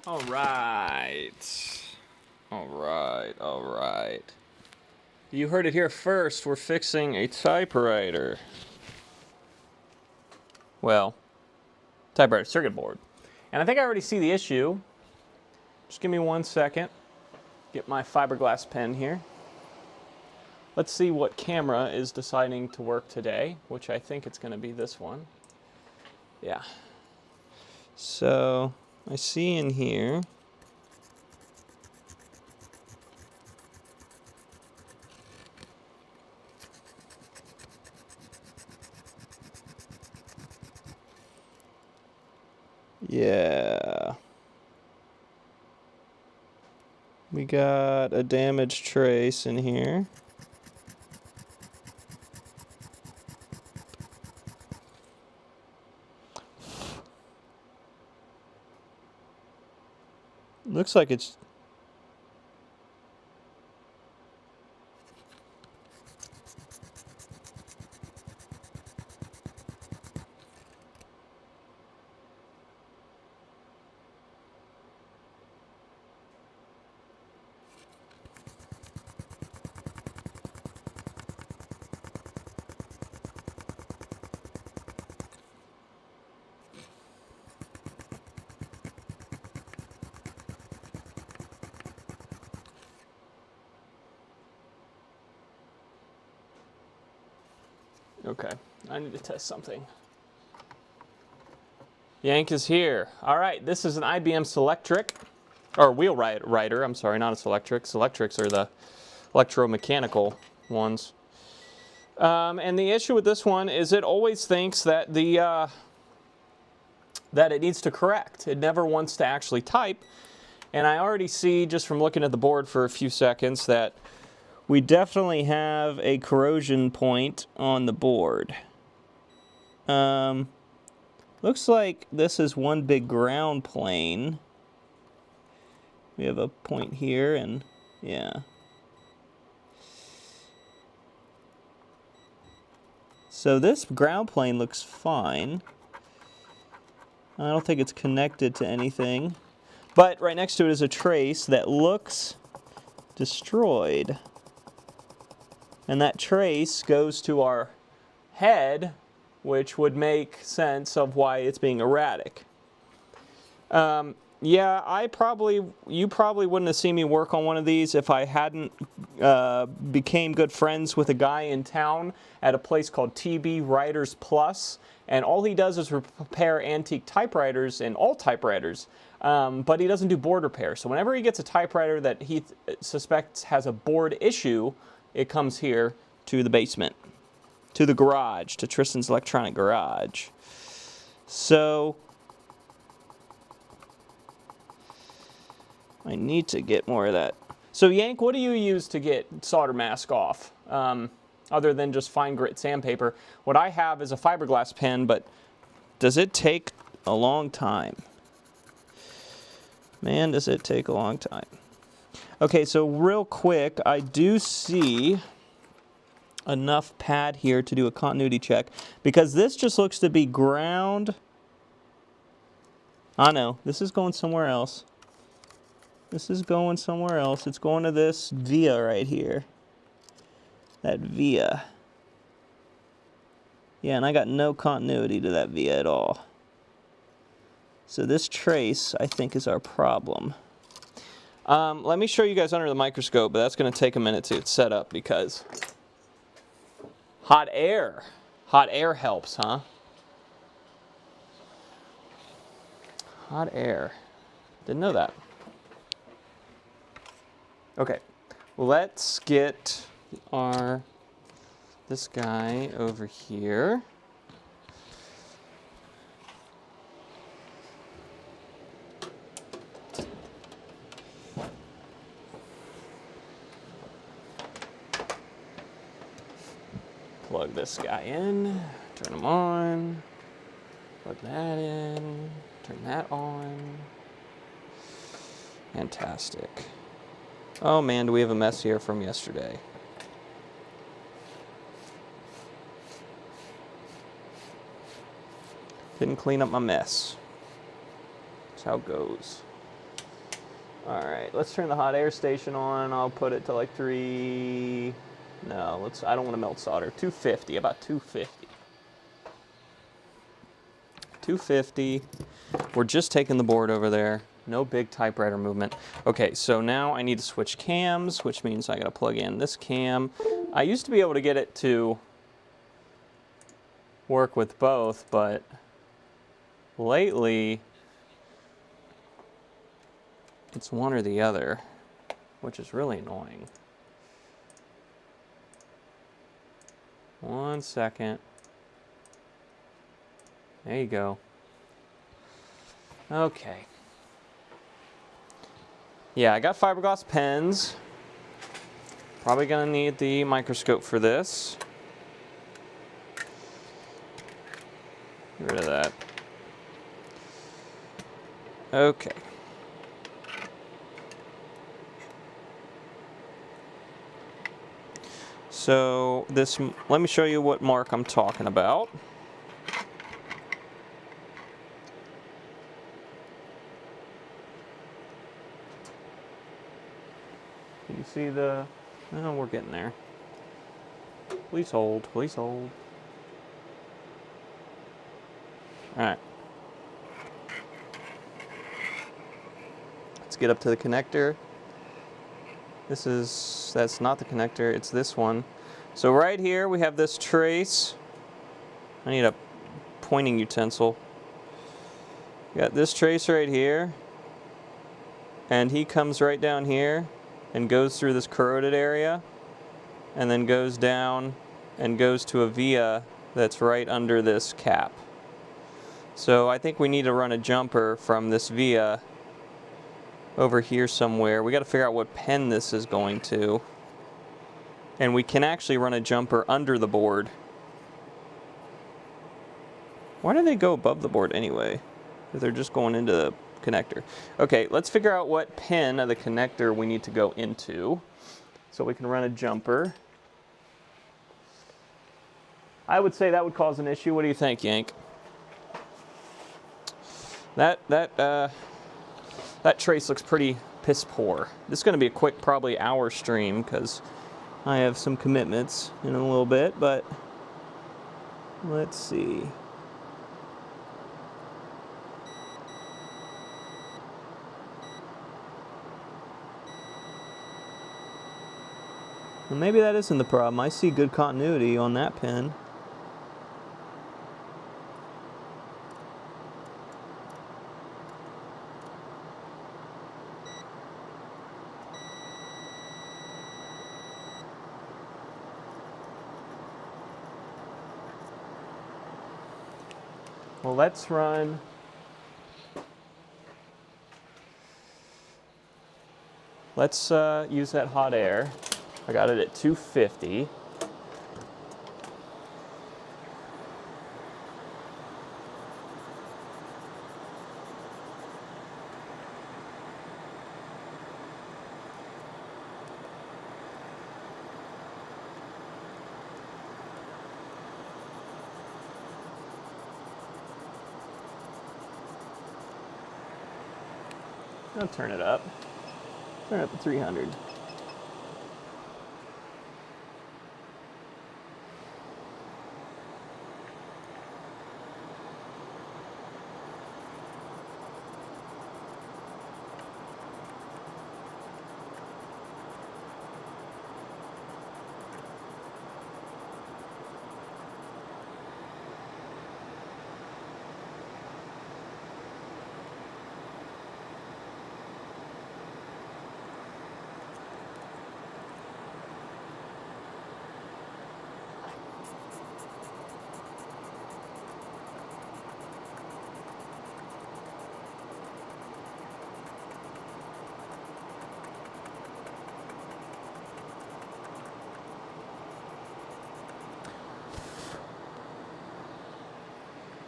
All right. All right. You heard it here first. We're fixing a typewriter. Well, typewriter circuit board. And I think I already see the issue. Just give me 1 second. Get my fiberglass pen here. Let's see what camera is deciding to work today, which I think it's going to be this one. Yeah. So, I see in here. Yeah. We got a damaged trace in here. Looks like it's... Okay, I need to test something. Yank is here. All right, this is an IBM Selectric, or Wheelwriter, I'm sorry, not a Selectric. Selectrics are the electromechanical ones. And the issue with this one is it always thinks that that it needs to correct. It never wants to actually type. And I already see, just from looking at the board for a few seconds, that we definitely have a corrosion point on the board. Looks like this is one big ground plane. We have a point here, and yeah. So this ground plane looks fine. I don't think it's connected to anything. But right next to it is a trace that looks destroyed. And that trace goes to our head, which would make sense of why it's being erratic. Yeah, you probably wouldn't have seen me work on one of these if I hadn't became good friends with a guy in town at a place called TB Writers Plus. And all he does is repair antique typewriters and all typewriters. But he doesn't do board repair. So whenever he gets a typewriter that he suspects has a board issue, it comes here to the basement, to the garage, to Tristan's electronic garage. So I need to get more of that. So Yank, what do you use to get solder mask off? Other than just fine grit sandpaper. What I have is a fiberglass pen, but does it take a long time? Man, does it take a long time. Okay, so real quick, I do see enough pad here to do a continuity check, because this just looks to be ground. I know, this is going somewhere else. This is going somewhere else. It's going to this via right here. That via. Yeah, and I got no continuity to that via at all. So this trace, I think, is our problem. Let me show you guys under the microscope, but that's going to take a minute to set up because hot air helps, huh? Hot air. Didn't know that. Okay, let's get this guy over here. Plug this guy in, turn him on, plug that in, turn that on. Fantastic. Oh man, do we have a mess here from yesterday. Didn't clean up my mess. That's how it goes. All right, let's turn the hot air station on. I'll put it to like 3. No, let's. I don't want to melt solder. 250, about 250. 250. We're just taking the board over there. No big typewriter movement. Okay, so now I need to switch cams, which means I gotta plug in this cam. I used to be able to get it to work with both, but lately it's one or the other, which is really annoying. 1 second. There you go. Okay. Yeah, I got fiberglass pens. Probably gonna need the microscope for this. Get rid of that. Okay. So this, let me show you what mark I'm talking about. Can you see the, oh, we're getting there. Please hold, please hold. All right. Let's get up to the connector. That's not the connector, it's this one. So right here we have this trace. I need a pointing utensil. Got this trace right here. And he comes right down here and goes through this corroded area and then goes down and goes to a via that's right under this cap. So I think we need to run a jumper from this via over here somewhere. We got to figure out what pen this is going to. And we can actually run a jumper under the board. Why do they go above the board anyway? If they're just going into the connector. Okay, let's figure out what pin of the connector we need to go into so we can run a jumper. I would say that would cause an issue. What do you think, Yank? That trace looks pretty piss poor. This is going to be a quick, probably hour stream because I have some commitments in a little bit, but let's see. Well, maybe that isn't the problem. I see good continuity on that pin. Well, let's run. Let's use that hot air. I got it at 250. I'll turn it up. Turn it up to 300.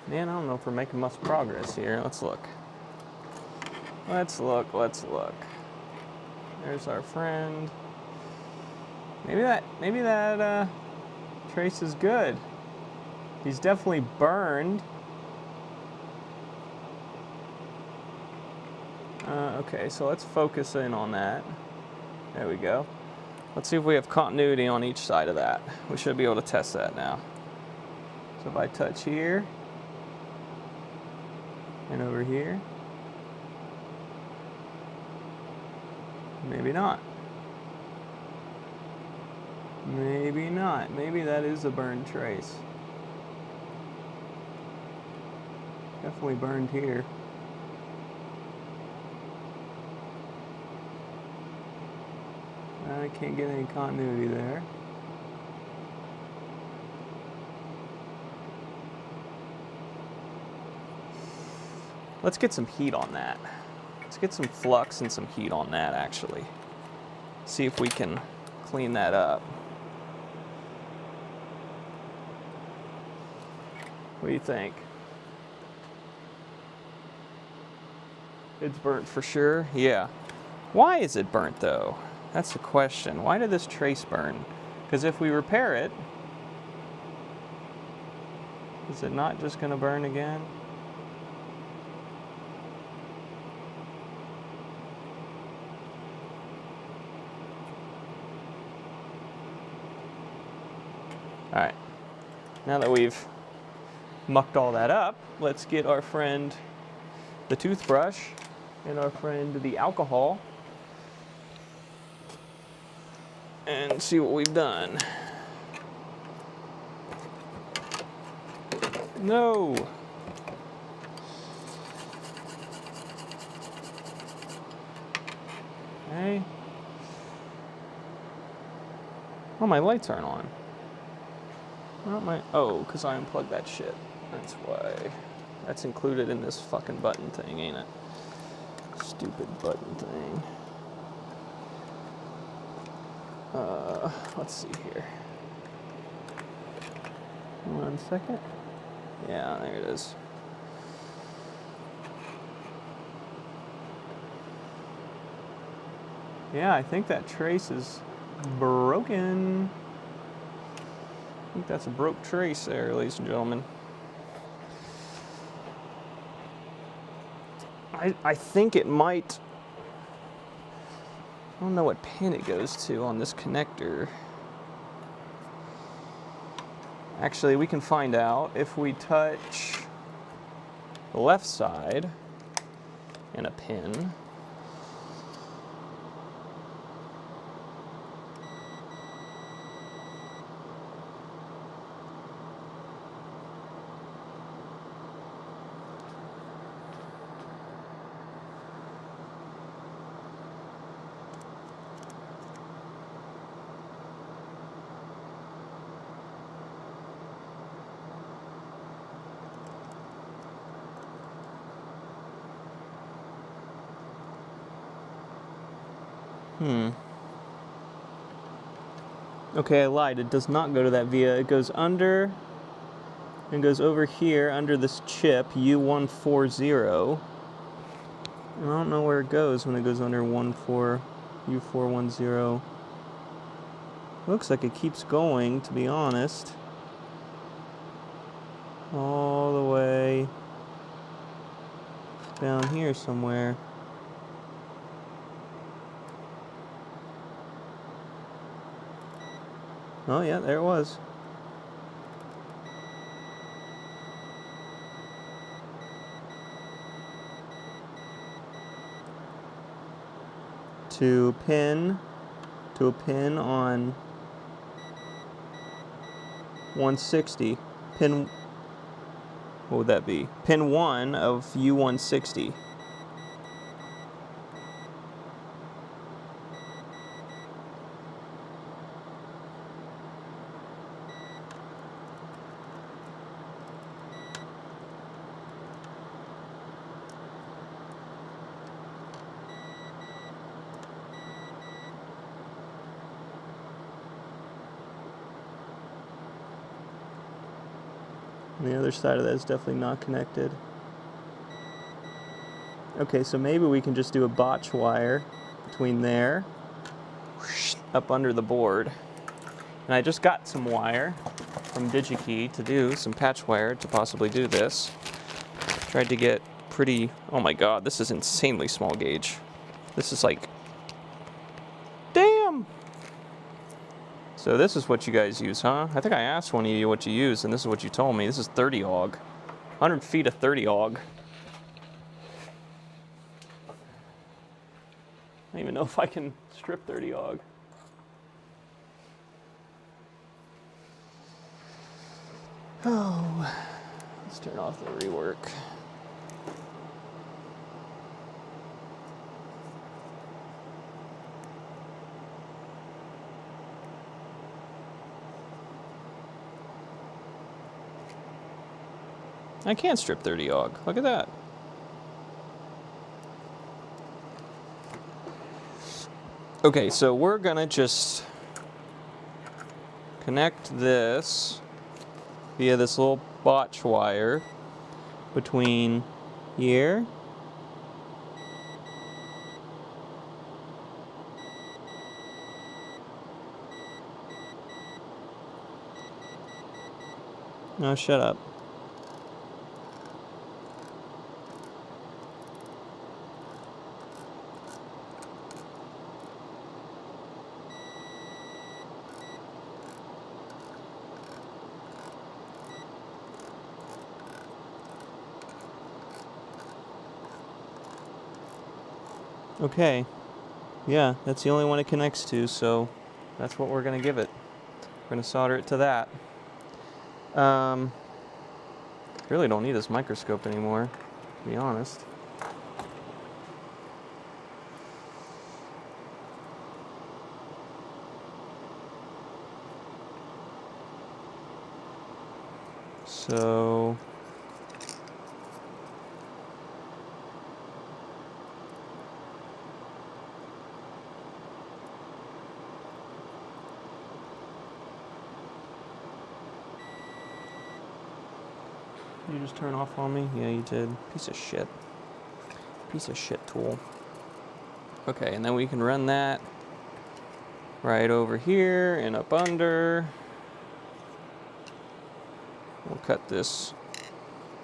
Man, I don't know if we're making much progress here. Let's look. Let's look, let's look. There's our friend. Maybe that trace is good. He's definitely burned. Okay, so let's focus in on that. There we go. Let's see if we have continuity on each side of that. We should be able to test that now. So if I touch here and over here, maybe not. Maybe not. Maybe that is a burned trace. Definitely burned here. I can't get any continuity there. Let's get some heat on that. Let's get some flux and some heat on that, actually. See if we can clean that up. What do you think? It's burnt for sure? Yeah. Why is it burnt, though? That's the question. Why did this trace burn? Because if we repair it, is it not just going to burn again? All right. Now that we've mucked all that up, let's get our friend the toothbrush and our friend the alcohol and see what we've done. No. Okay. Oh, my lights aren't on. Oh, because I unplugged that shit. That's why. That's included in this fucking button thing, ain't it? Stupid button thing. Let's see here. 1 second. Yeah, there it is. Yeah, I think that trace is broken. I think that's a broke trace there, ladies and gentlemen. I think it might, I don't know what pin it goes to on this connector. Actually, we can find out if we touch the left side and a pin. Okay, I lied. It does not go to that via. It goes under and goes over here under this chip, U140. And I don't know where it goes when it goes under U410. Looks like it keeps going, to be honest. All the way down here somewhere. Oh yeah, there it was. To a pin on 160. Pin, what would that be? Pin 1 of U160. And the other side of that is definitely not connected. Okay, so maybe we can just do a botch wire between there, up under the board. And I just got some wire from DigiKey to do some patch wire to possibly do this. Tried to get pretty... Oh my god, this is insanely small gauge. This is like... Damn! So this is what you guys use, huh? I think I asked one of you what you use, and this is what you told me. This is 30 aug. 100 feet of 30 aug. I don't even know if I can strip 30 aug. Oh, let's turn off the rework. I can't strip 30 aug. Look at that. Okay, so we're gonna just connect this via this little botch wire between here no, shut up. Okay, yeah, that's the only one it connects to, so that's what we're going to give it. We're going to solder it to that. Really don't need this microscope anymore, to be honest. So... You just turn off on me? Yeah, you did. Piece of shit. Piece of shit tool. Okay, and then we can run that right over here and up under. We'll cut this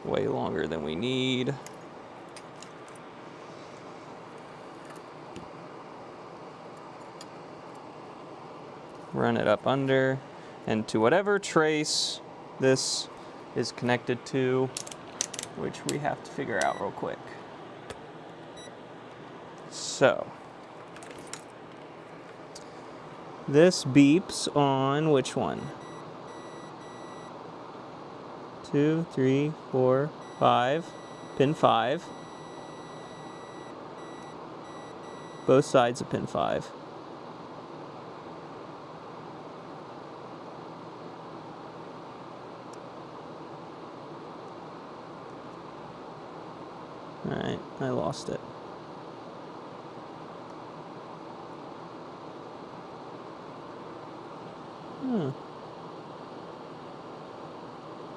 way longer than we need. Run it up under and to whatever trace this is connected to, which we have to figure out real quick. So, this beeps on which one? 2, 3, 4, 5, pin 5. Both sides of pin 5. Alright, I lost it. Huh.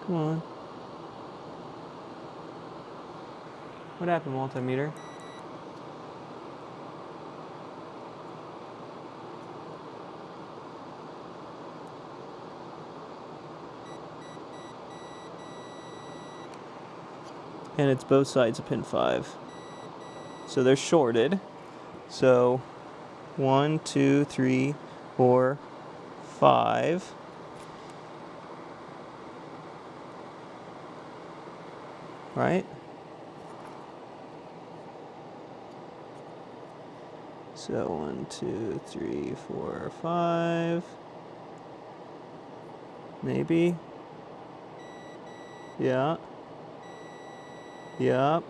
Come on. What happened, multimeter? And it's both sides of pin 5. So they're shorted. So 1, 2, 3, 4, 5. Right? So 1, 2, 3, 4, 5. Maybe. Yeah. Yep.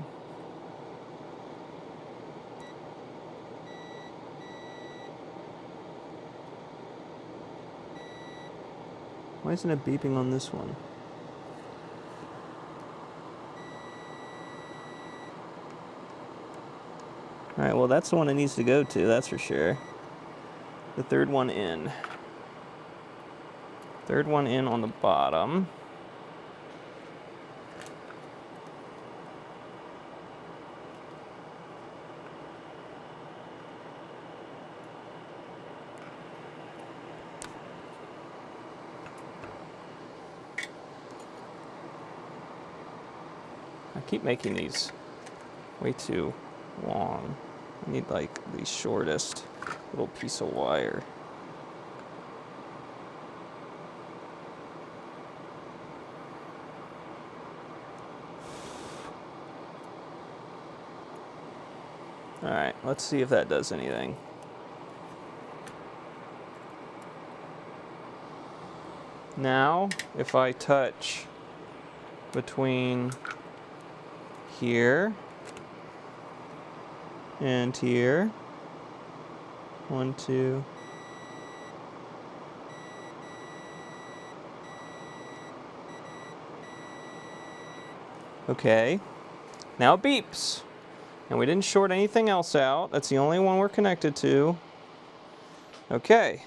Why isn't it beeping on this one? Alright, well that's the one it needs to go to, that's for sure. The third one in. Third one in on the bottom. I keep making these way too long. I need like the shortest little piece of wire. Alright, let's see if that does anything. Now, if I touch between here and here, 1, 2. Okay, now it beeps. And we didn't short anything else out. That's the only one we're connected to. Okay.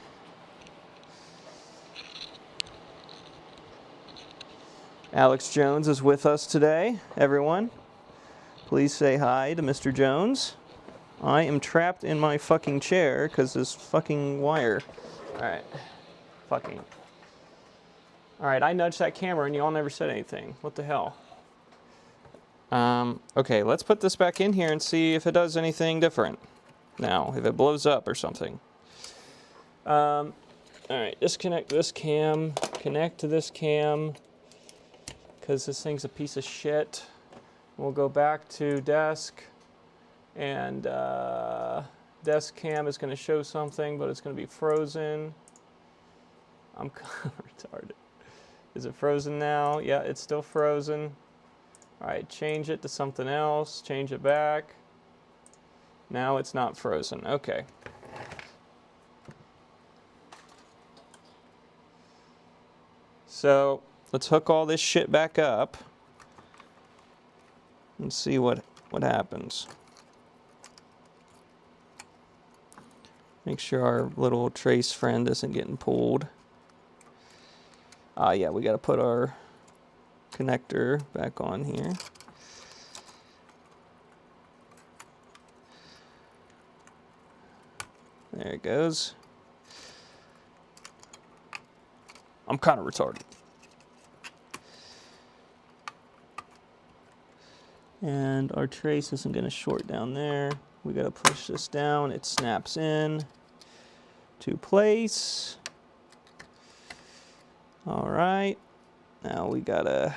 Alex Jones is with us today, everyone. Please say hi to Mr. Jones. I am trapped in my fucking chair because this fucking wire. Alright. Fucking. Alright, I nudged that camera and y'all never said anything. What the hell? Okay, let's put this back in here and see if it does anything different. Now, if it blows up or something. Alright, disconnect this cam, connect to this cam, because this thing's a piece of shit. We'll go back to desk, and desk cam is going to show something, but it's going to be frozen. I'm kind of retarded. Is it frozen now? Yeah, it's still frozen. Alright, change it to something else, change it back. Now it's not frozen. Okay. So, let's hook all this shit back up and see what happens. Make sure our little trace friend isn't getting pulled. Yeah, we got to put our connector back on here. There it goes. I'm kind of retarded. And our trace isn't going to short down there. We got to push this down. It snaps in to place. All right. Now we got to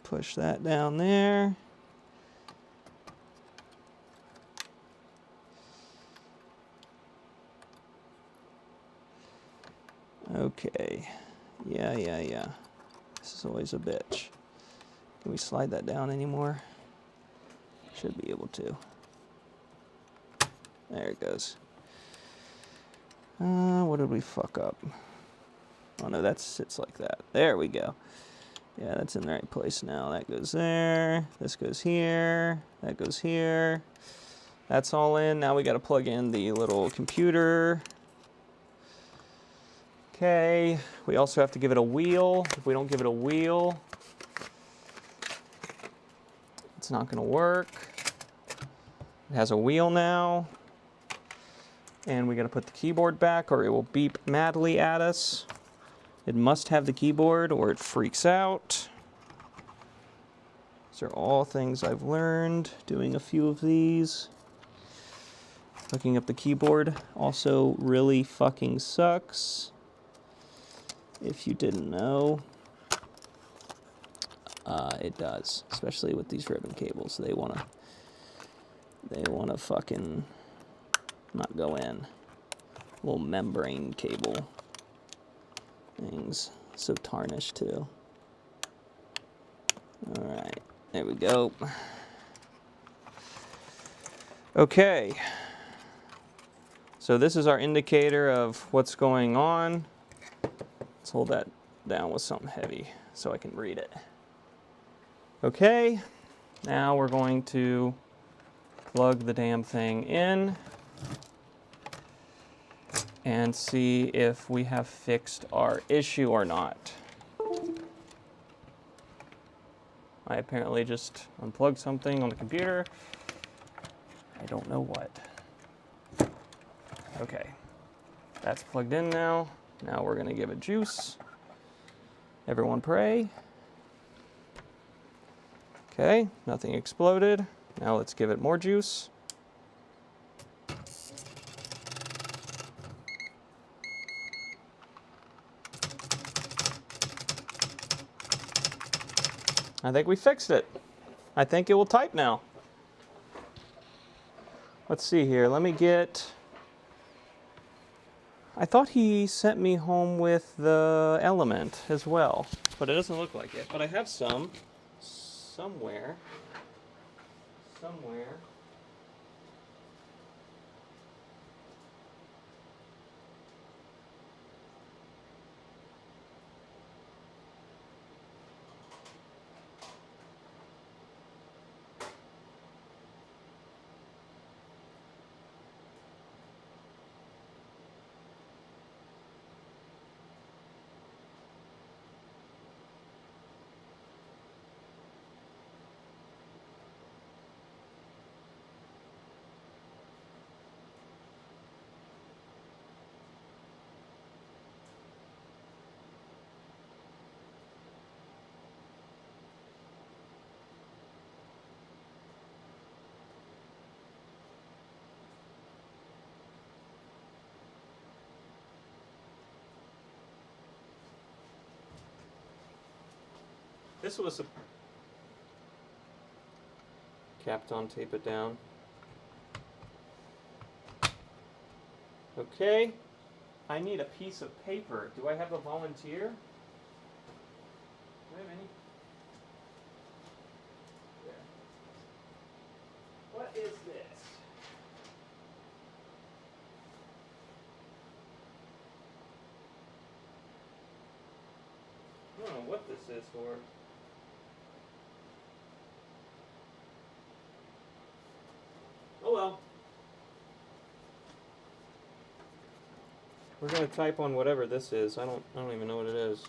push that down there. Okay. Yeah. This is always a bitch. Can we slide that down anymore? Should be able to. There it goes. What did we fuck up? Oh no, that sits like that. There we go. Yeah, that's in the right place now. That goes there. This goes here. That goes here. That's all in. Now we got to plug in the little computer. Okay. We also have to give it a wheel. If we don't give it a wheel, it's not going to work. It has a wheel now. And we got to put the keyboard back or it will beep madly at us. It must have the keyboard or it freaks out. These are all things I've learned doing a few of these. Hooking up the keyboard also really fucking sucks. If you didn't know, it does, especially with these ribbon cables. They wanna fucking not go in. Little membrane cable things, so tarnished too. All right, there we go. Okay, so this is our indicator of what's going on. Let's hold that down with something heavy so I can read it. Okay, now we're going to plug the damn thing in and see if we have fixed our issue or not. I apparently just unplugged something on the computer. I don't know what. Okay, that's plugged in now. Now we're gonna give it juice. Everyone pray. Okay, nothing exploded. Now let's give it more juice. I think we fixed it. I think it will type now. Let's see here. Let me get... I thought he sent me home with the Element as well, but it doesn't look like it. But I have some somewhere. This was a capped on, tape it down. Okay, I need a piece of paper. Do I have a volunteer? Do I have any? There. What is this? I don't know what this is for. Oh well. We're gonna type on whatever this is. I don't even know what it is.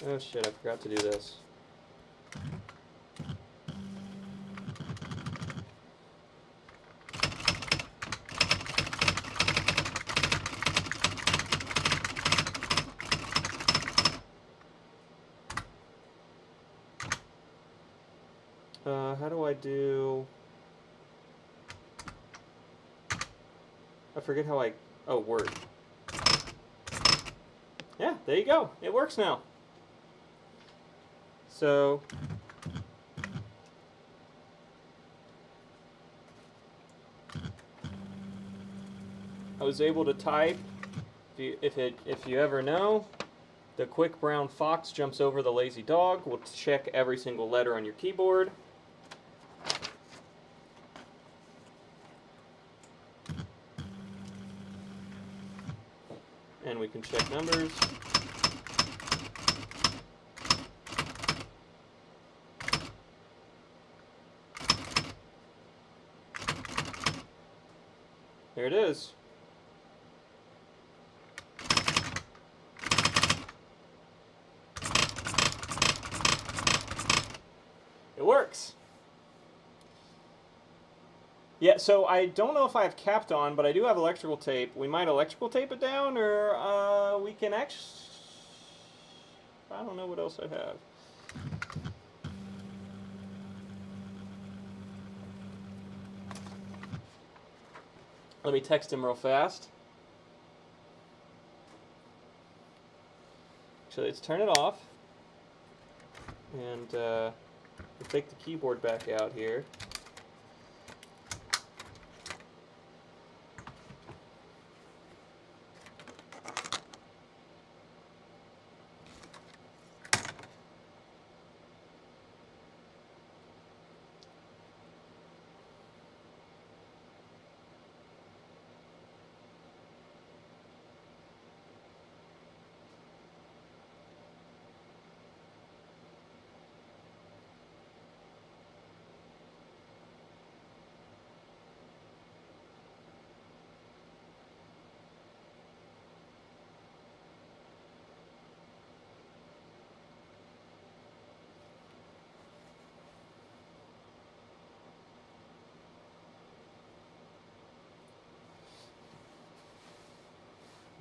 Oh shit, I forgot to do this. How do I do... I forget how I... Oh, Word. Yeah, there you go. It works now. So... I was able to type. If you ever know, the quick brown fox jumps over the lazy dog. We'll check every single letter on your keyboard. And we can check numbers. There it is. It works. Yeah, so I don't know if I have capped on, but I do have electrical tape. We might electrical tape it down, or we can actually... I don't know what else I have. Let me text him real fast. Actually, let's turn it off. And we'll take the keyboard back out here.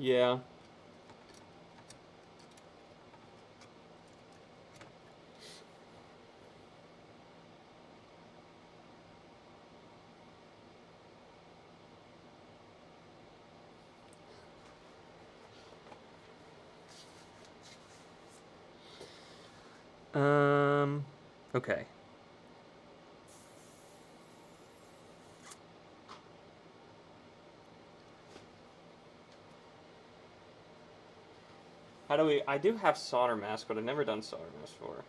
Yeah. Okay. How do we? I do have solder mask, but I've never done solder mask before.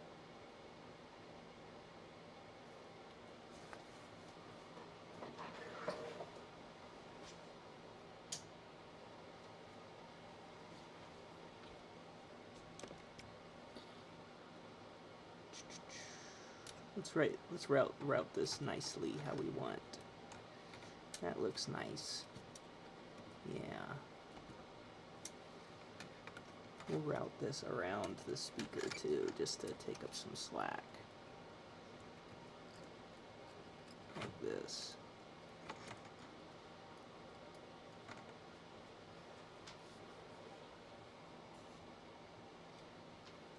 Let's route this nicely how we want. That looks nice. Yeah. We'll route this around the speaker too, just to take up some slack. Like this.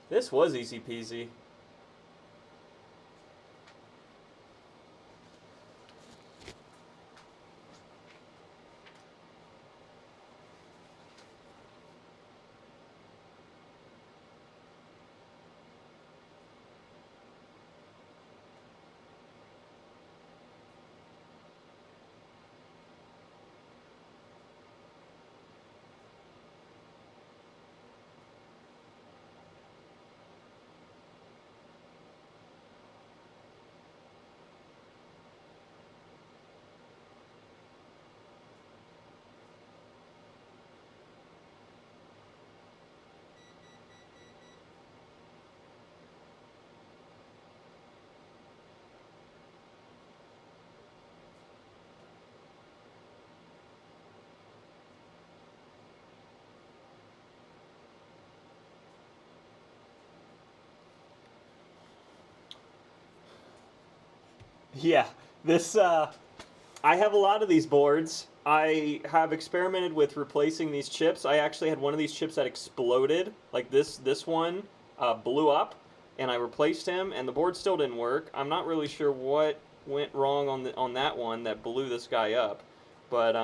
This was easy peasy. Yeah, this, I have a lot of these boards. I have experimented with replacing these chips. I actually had one of these chips that exploded, like this one blew up, and I replaced him, and the board still didn't work. I'm not really sure what went wrong on that one that blew this guy up, but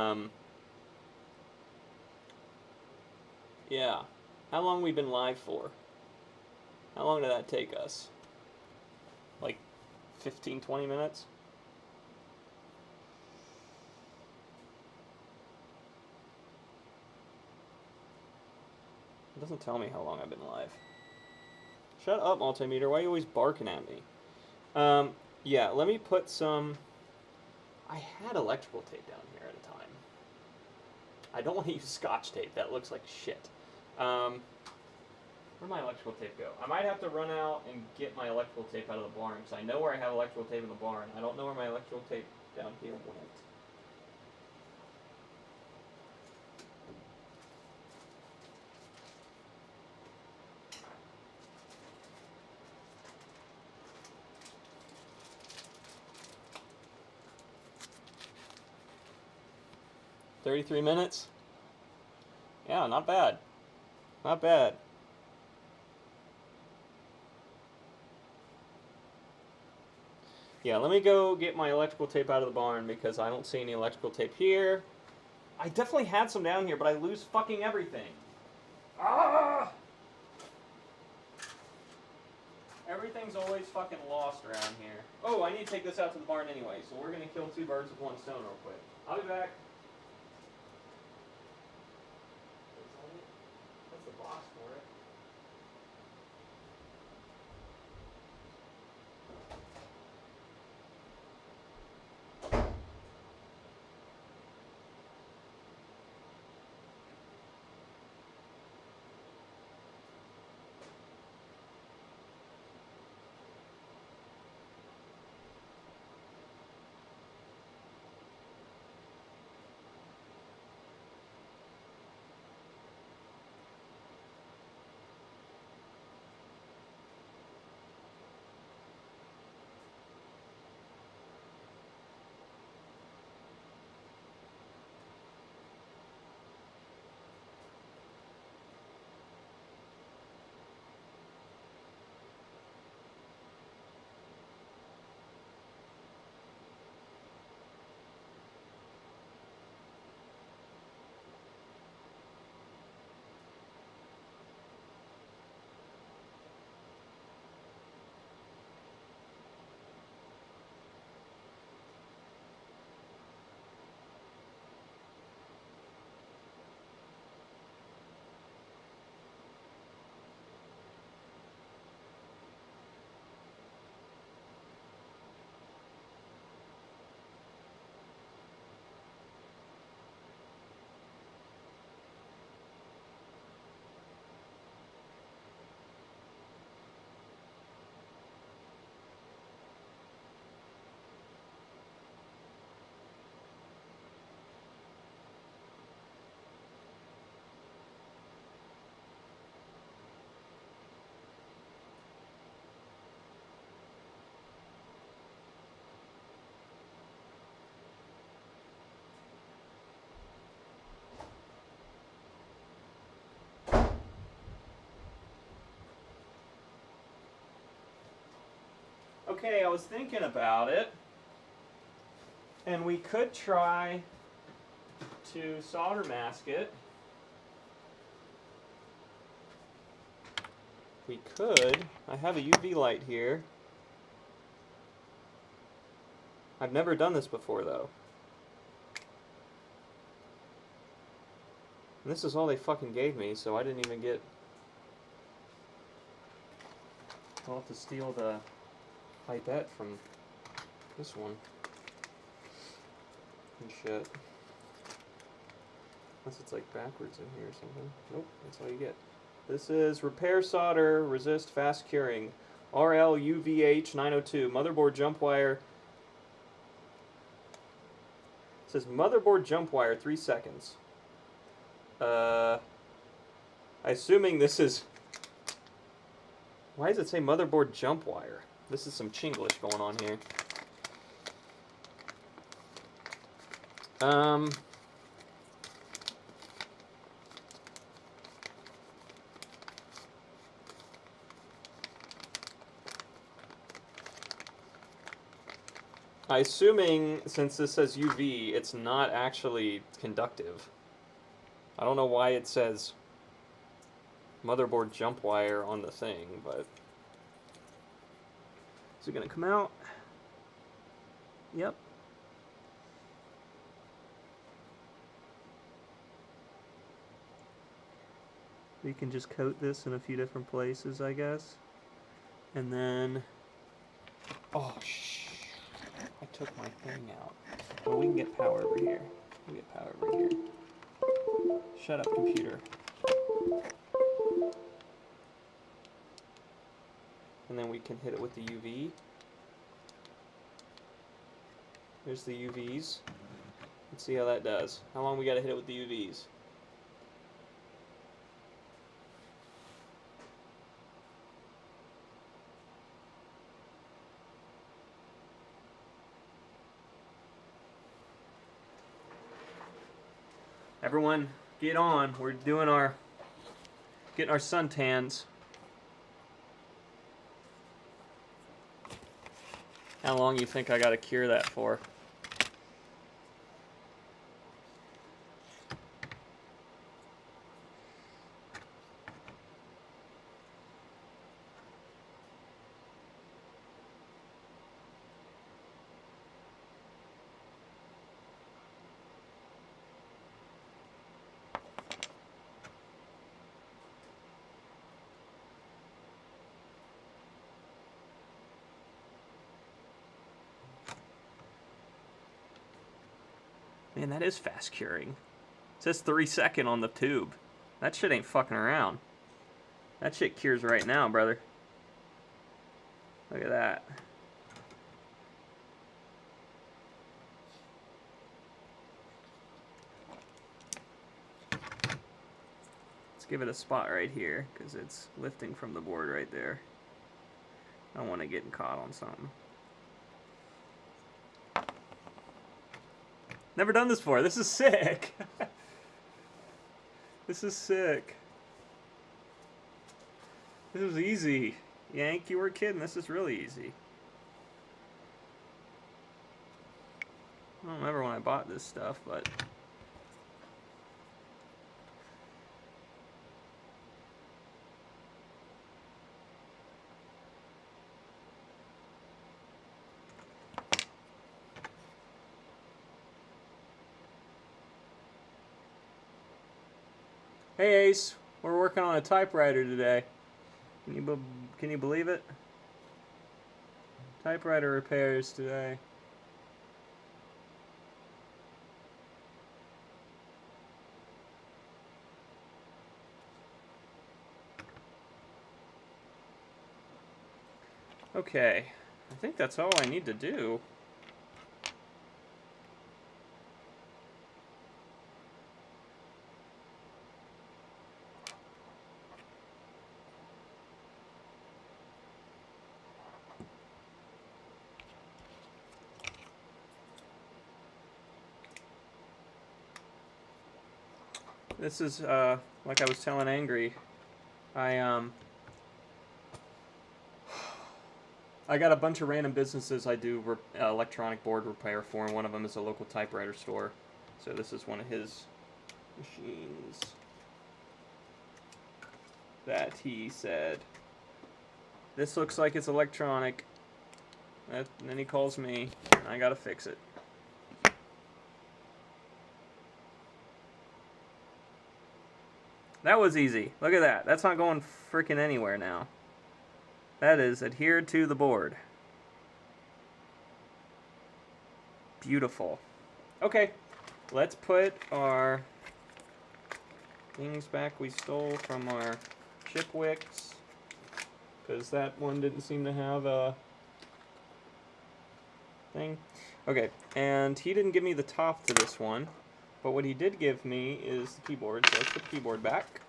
yeah. How long we been live for? How long did that take us? Like 15, 20 minutes? It doesn't tell me how long I've been live. Shut up, multimeter. Why are you always barking at me? Yeah, let me put some... I had electrical tape down here at a time. I don't want to use Scotch tape. That looks like shit. Where'd my electrical tape go? I might have to run out and get my electrical tape out of the barn, because I know where I have electrical tape in the barn. I don't know where my electrical tape down here went. 33 minutes? Yeah, not bad. Not bad. Yeah, let me go get my electrical tape out of the barn because I don't see any electrical tape here. I definitely had some down here, but I lose fucking everything. Ah! Everything's always fucking lost around here. Oh, I need to take this out to the barn anyway, so we're gonna kill two birds with one stone real quick. I'll be back. That's the box for it. Okay, I was thinking about it, and we could try to solder mask it. We could. I have a UV light here. I've never done this before, though. And this is all they fucking gave me, so I didn't even get... I'll have to steal the pipette from this one. And shit. Unless it's like backwards in here or something. Nope, that's all you get. This is Repair Solder Resist Fast Curing. RL-UVH 902. Motherboard jump wire. It says motherboard jump wire 3 seconds. Assuming this is... Why does it say motherboard jump wire? This is some Chinglish going on here. Assuming, since this says UV, it's not actually conductive. I don't know why it says motherboard jump wire on the thing, but... Is it gonna come out? Yep. We can just coat this in a few different places, I guess. And then... Oh, shh. I took my thing out. Well, we can get power over here. We can get power over here. Shut up, computer. And then we can hit it with the UV. There's the UVs. Let's see how that does. How long we gotta hit it with the UVs? Everyone, get on. We're doing getting our suntans. How long you think I gotta cure that for? Man, that is fast curing. It says 3 seconds on the tube. That shit ain't fucking around. That shit cures right now, brother. Look at that. Let's give it a spot right here, because it's lifting from the board right there. I don't want to get caught on something. Never done this before. This is sick. This is sick. This is easy. Yank, you were kidding. This is really easy. I don't remember when I bought this stuff, but... Hey Ace, we're working on a typewriter today. Can you believe it? Typewriter repairs today. Okay, I think that's all I need to do. This is, like I was telling Angry, I got a bunch of random businesses I do electronic board repair for, and one of them is a local typewriter store. So this is one of his machines that he said, this looks like it's electronic. And then he calls me, and I gotta fix it. That was easy. Look at that. That's not going freaking anywhere now. That is adhered to the board. Beautiful. Okay, let's put our things back we stole from our Chipwicks, because that one didn't seem to have a thing. Okay, and he didn't give me the top to this one, but what he did give me is the keyboard, so let's put the keyboard back.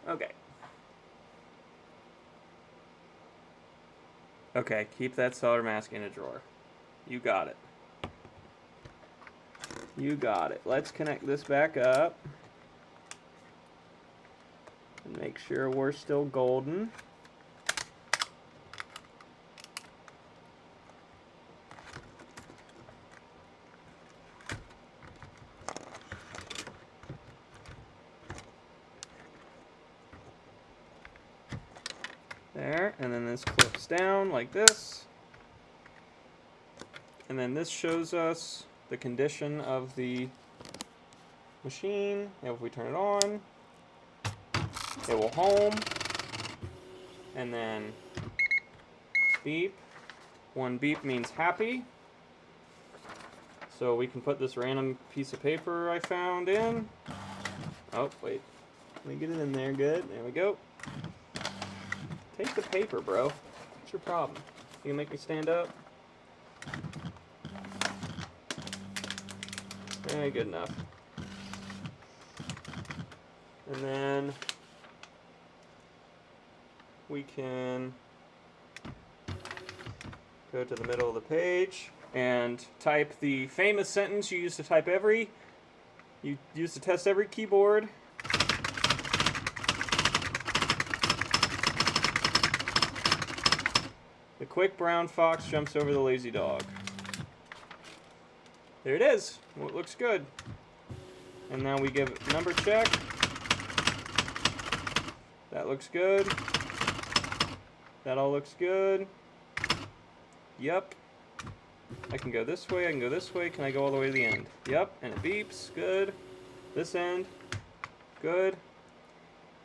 Okay. Okay, keep that solder mask in a drawer. You got it. You got it. Let's connect this back up. And make sure we're still golden. There, and then this clips down like this. And then this shows us the condition of the machine. And if we turn it on, it will home. And then beep. One beep means happy. So we can put this random piece of paper I found in. Oh, wait. Let me get it in there. Good. There we go. Take the paper, bro. What's your problem? You gonna make me stand up? Very good enough. And then we can go to the middle of the page and type the famous sentence you use to test every keyboard. The quick brown fox jumps over the lazy dog. There it is. Well, it looks good. And now we give it number check. That looks good. That all looks good. Yep. I can go this way, I can go this way. Can I go all the way to the end? Yep, and it beeps. Good. This end. Good.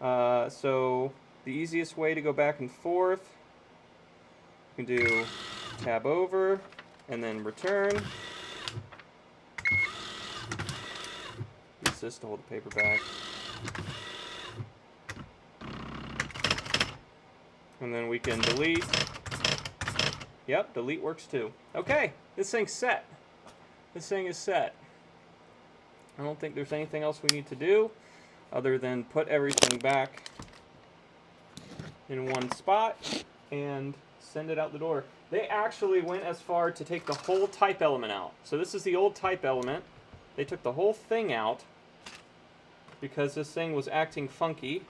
So the easiest way to go back and forth, you can do tab over and then return. Use this to hold the paper back. And then we can delete. Yep, delete works too. Okay, this thing's set. This thing is set. I don't think there's anything else we need to do other than put everything back in one spot and send it out the door. They actually went as far to take the whole type element out. So this is the old type element. They took the whole thing out because this thing was acting funky.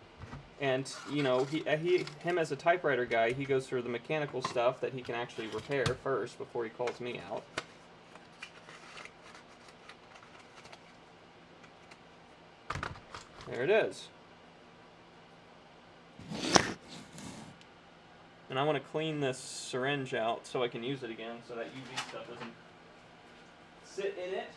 And, you know, him as a typewriter guy, he goes through the mechanical stuff that he can actually repair first before he calls me out. There it is. And I want to clean this syringe out so I can use it again so that UV stuff doesn't sit in it.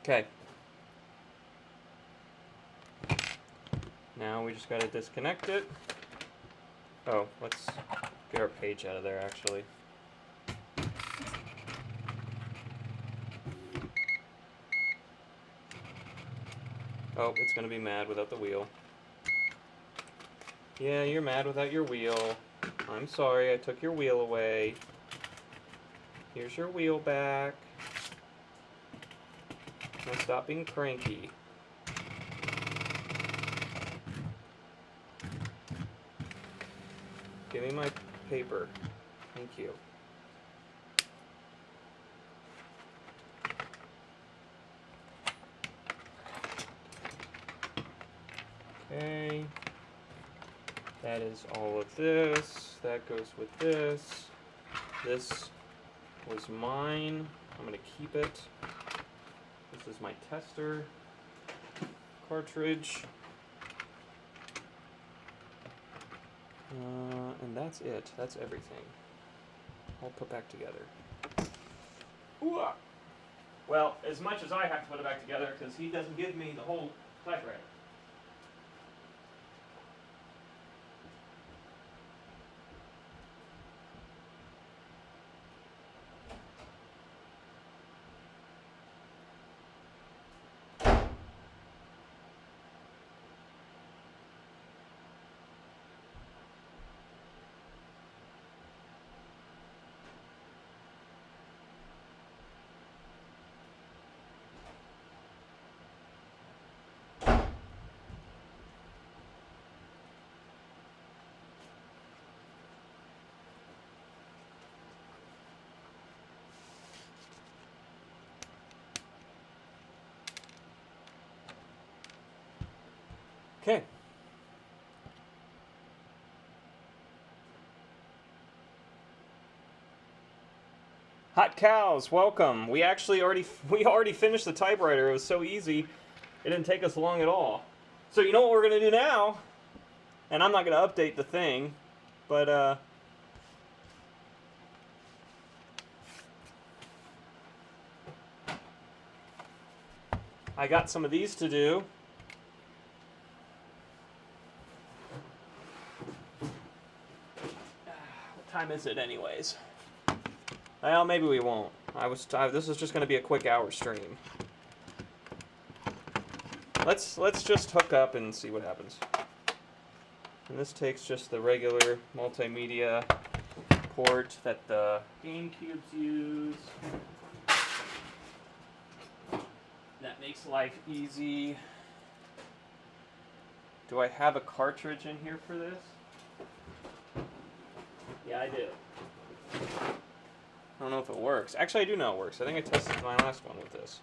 Okay. Now we just got to disconnect it. Oh, let's get our page out of there, actually. Oh, it's going to be mad without the wheel. Yeah, you're mad without your wheel. I'm sorry, I took your wheel away. Here's your wheel back. Now stop being cranky. Give me my paper. Thank you. Okay. That is all of this. That goes with this. This was mine. I'm going to keep it. This is my tester cartridge. And that's it. That's everything. All put back together. Ooh-ah. Well, as much as I have to put it back together, because he doesn't give me the whole typewriter. Okay. Hot cows, welcome. We already finished the typewriter. It was so easy. It didn't take us long at all. So you know what we're gonna do now? And I'm not gonna update the thing, but I got some of these to do. What time is it anyways? Well, maybe we won't. This is just going to be a quick hour stream. Let's just hook up and see what happens. And this takes just the regular multimedia port that the GameCubes use. That makes life easy. Do I have a cartridge in here for this? Yeah, I do. I don't know if it works. Actually, I do know it works. I think I tested my last one with this.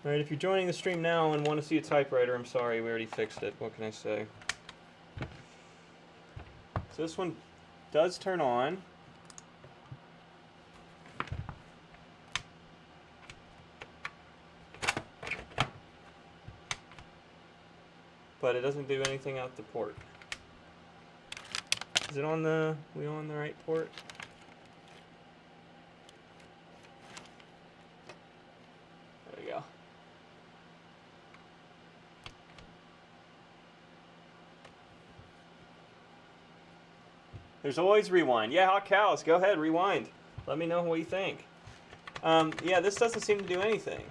Alright, if you're joining the stream now and want to see a typewriter, I'm sorry, we already fixed it. What can I say? So this one does turn on. But it doesn't do anything out the port. Is it on the, we on the right port? There we go. There's always rewind. Yeah, hot cows, go ahead, rewind. Let me know what you think. Yeah, this doesn't seem to do anything.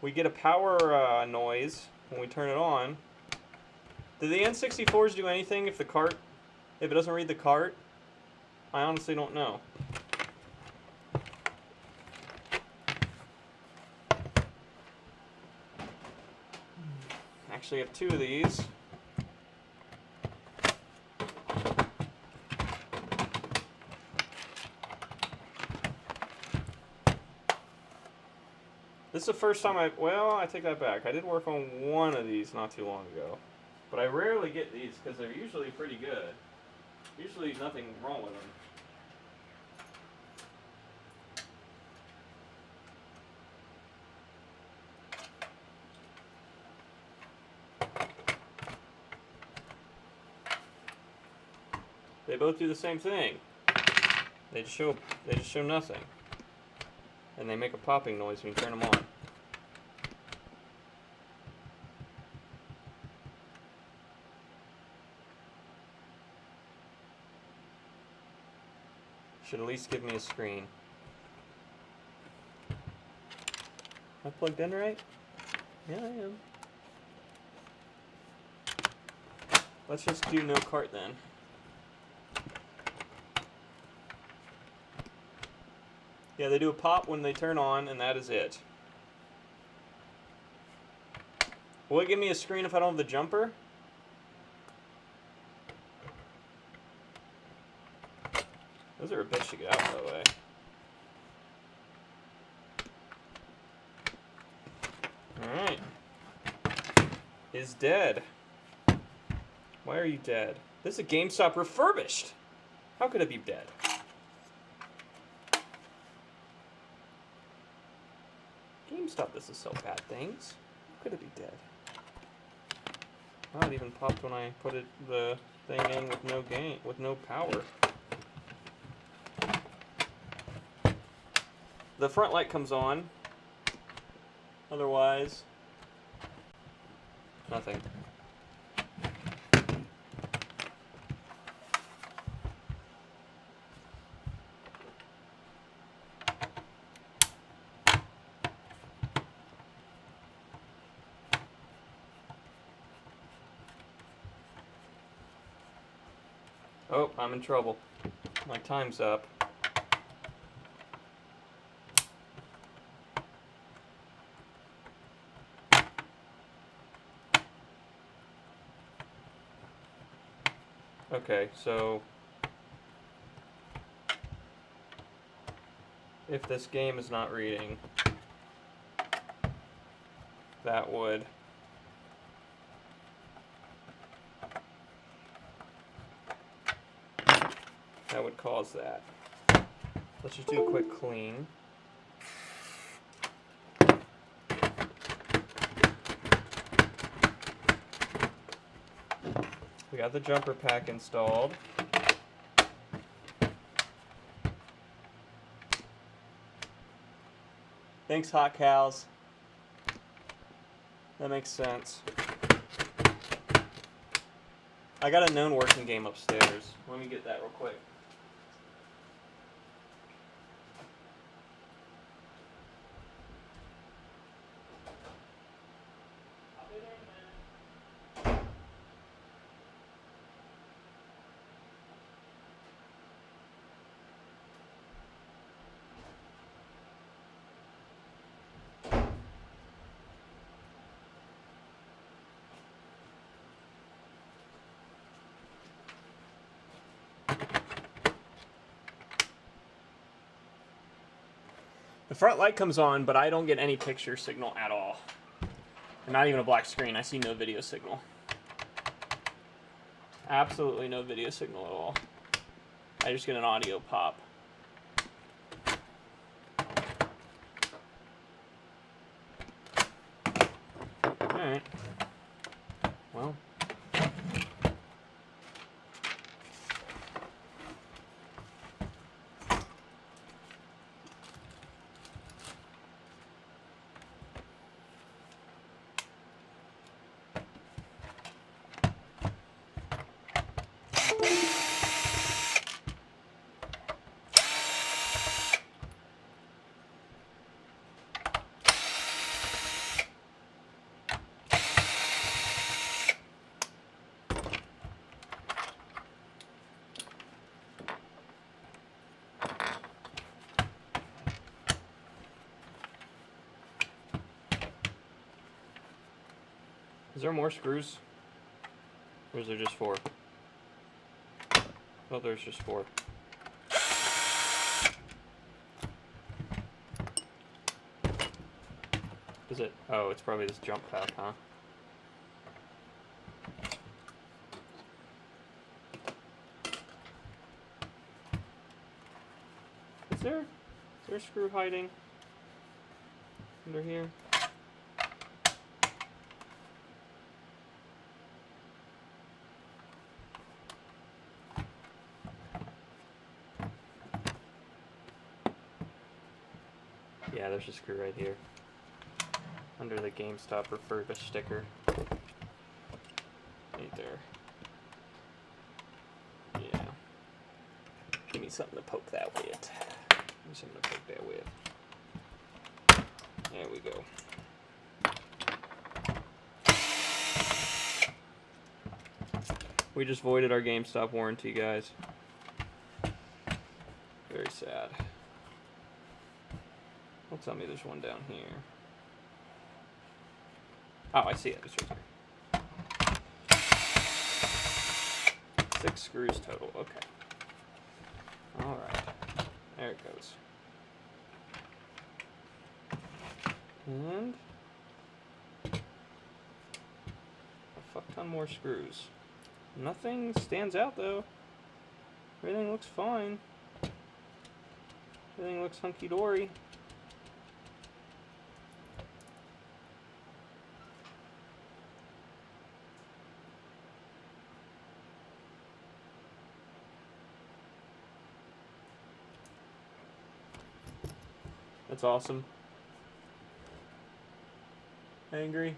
We get a power noise when we turn it on. Do the N64s do anything if it doesn't read the cart? I honestly don't know. Actually, I have two of these. This is the first time I take that back. I did work on one of these not too long ago. But I rarely get these because they're usually pretty good. Usually nothing wrong with them. They both do the same thing. They just show nothing. And they make a popping noise when you turn them on. Should at least give me a screen. Am I plugged in right? Yeah, I am. Let's just do no cart then. Yeah, they do a pop when they turn on, and that is it. Will it give me a screen if I don't have the jumper? Those are a bitch to get out, by the way. Alright. Is dead. Why are you dead? This is a GameStop refurbished. How could it be dead? GameStop doesn't sell bad things. How could it be dead? Oh, it even popped when I put the thing in with no power. The front light comes on. Otherwise, nothing. Oh, I'm in trouble. My time's up. Okay, so if this game is not reading, that would cause that. Let's just do a quick clean. We got the jumper pack installed. Thanks, Hot Cows. That makes sense. I got a known working game upstairs. Let me get that real quick. The front light comes on, but I don't get any picture signal at all. And not even a black screen. I see no video signal. Absolutely no video signal at all. I just get an audio pop. Alright. Well. Is there more screws? Or is there just 4? Oh, there's just 4. Is it? Oh, it's probably this jump pack, huh? Is there a screw hiding under here? Yeah, there's a screw right here. Under the GameStop refurbished sticker. Right there. Yeah. Give me something to poke that with. Give me something to poke that with. There we go. We just voided our GameStop warranty, guys. Very sad. Don't tell me there's one down here. Oh, I see it. It's right here. 6 screws total. Okay. Alright. There it goes. And a fuck ton more screws. Nothing stands out though. Everything looks fine. Everything looks hunky-dory. That's awesome. Angry?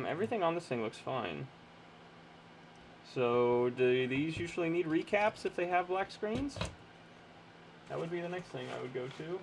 Everything on this thing looks fine. So, do these usually need recaps if they have black screens? That would be the next thing I would go to.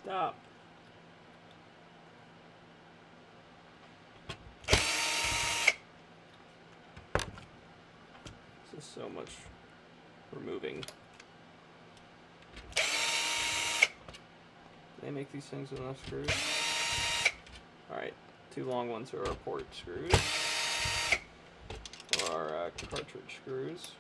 Stop. This is so much removing. They make these things with enough screws. Alright, 2 long ones are our port screws. Or our cartridge screws.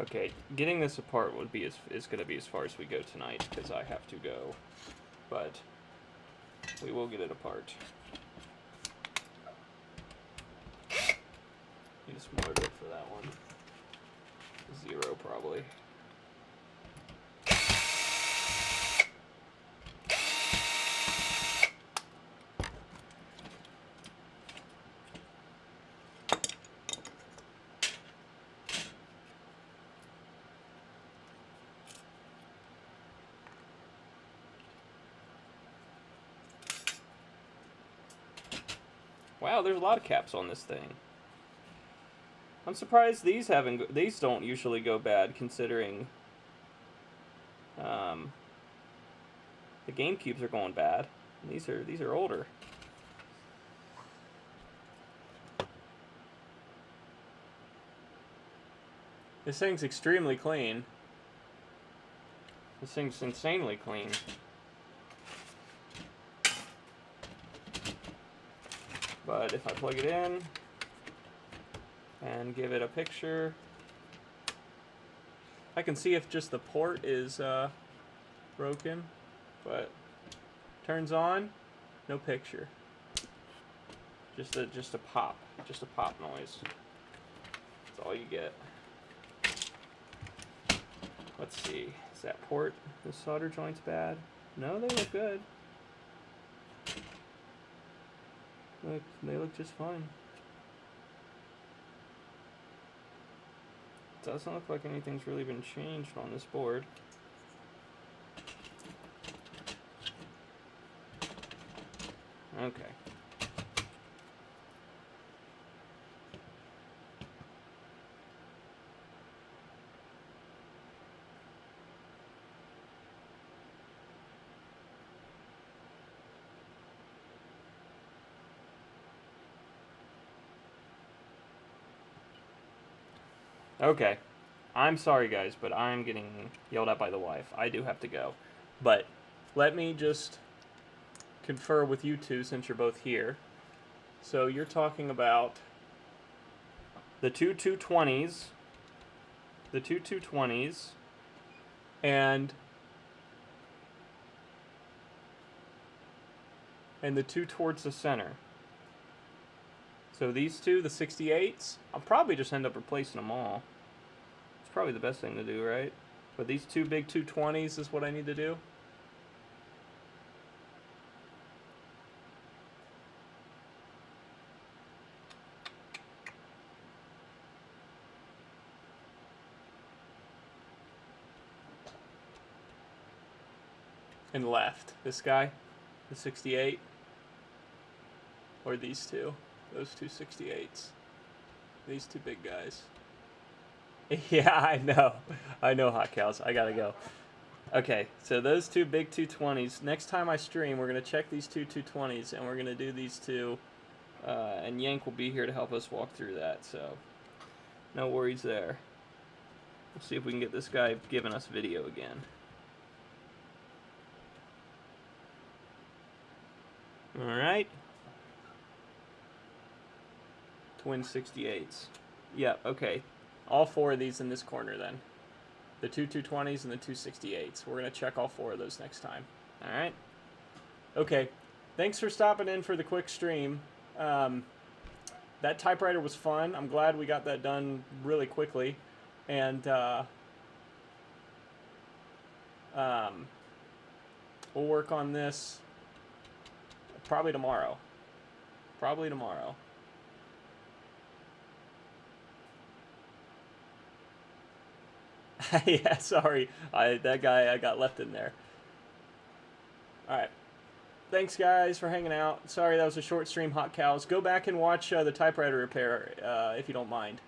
Okay, getting this apart would be is going to be as far as we go tonight, because I have to go. But we will get it apart. Need a smaller bit for that one. 0 probably. Wow, there's a lot of caps on this thing. I'm surprised these don't usually go bad, considering the GameCubes are going bad. These are older. This thing's extremely clean. This thing's insanely clean. But if I plug it in, and give it a picture. I can see if just the port is broken, but turns on, no picture. Just a pop noise. That's all you get. Let's see. Is that port? The solder joint's bad? No, they look good. Look, they look just fine. Doesn't look like anything's really been changed on this board. Okay. Okay. I'm sorry, guys, but I'm getting yelled at by the wife. I do have to go. But let me just confer with you two since you're both here. So you're talking about the two 220s, and the two towards the center. So these two, the 68s, I'll probably just end up replacing them all. It's probably the best thing to do, right? But these two big 220s is what I need to do. And left, this guy, the 68, or these two, those two 68s, these two big guys. Yeah, I know, hot cows, I gotta go. Okay, so those two big 220s. Next time I stream, we're gonna check these two 220s, and we're gonna do these two, and Yank will be here to help us walk through that, so no worries there. We'll see if we can get this guy giving us video again. Alright. Twin 68s. Yep, okay. All four of these in this corner then. The two 220s and the two 68s. We're going to check all four of those next time. Alright? Okay. Thanks for stopping in for the quick stream. That typewriter was fun. I'm glad we got that done really quickly. And we'll work on this probably tomorrow. Yeah, sorry. That guy, I got left in there. Alright. Thanks, guys, for hanging out. Sorry that was a short stream, hot cows. Go back and watch the Typewriter Repair if you don't mind.